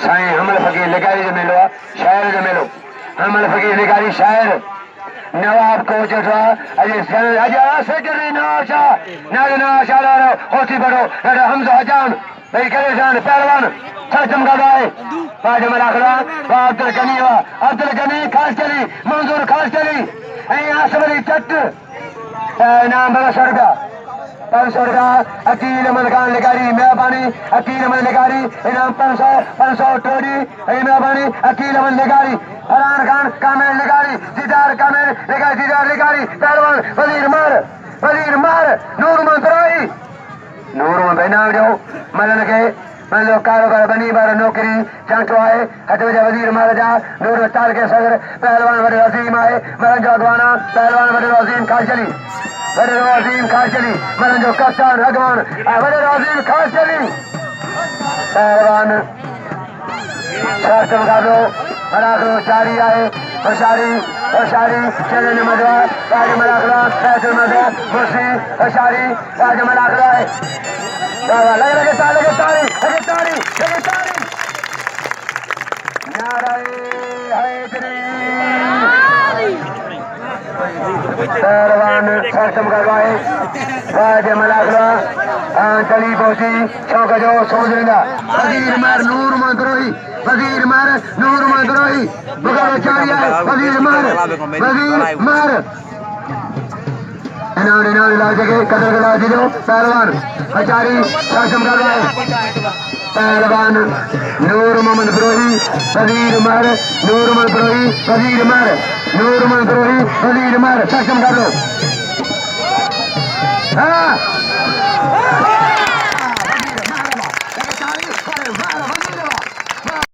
साईं हमल फकीर लघारी जो मेलो आहे शाइर जो मेलो हमल फकीर लघारी शाइर नवाब को जठा अजय सेक्रेटरी नवाब शाह नवाब शाह होती बड़ो हमजा हजान भाई करे जान पहलवान चमका है बाज मलाखला अब्दुल गनी खास चली मंजूर खास चली आसवरी चट नाम बड़ा सरगा अकील अमल खान लिकारी मेहरबानी अकील अमल लिकारी इनाम 500 टोडी मेहरबानी अकील अमल लिकारी फरहान खान कामेल लिकारी दीदार कामेल लिकारी दीदार लिकारी पहलवान वजीर मार नूर मंत्राई नाम जो मलन के मतलब कारोबार बनी बार नौकरी चांटो आए हथ वजह वजीर मार जा नूर ताल के सदर पहलवान बड़े अजीम आए मलन जो अगवाना पहलवान बड़े अजीम खास चली मलन जो कप्तान अगवान बड़े अजीम खास चली पहलवान शर्त मुकाबलो मलाखलो चारी आए होशारी चलन मजवा राज मलाखला फैसल मजवा मुर्सी होशारी राज मलाखला है लगे तारी नाराए हैदरी पहलवान सरसम करवाए राज मलाखला चली पहुंची चौक जो सोचेगा वजीर मार नूर मंत्रोही बुखार चारिया वजीर मार इनाम ला सके कदर के लाज दो पहलवान अचारी शासम करवाए पहलवान नूर मोहम्मद बिरोही वजीर मार शासम कर लो हाँ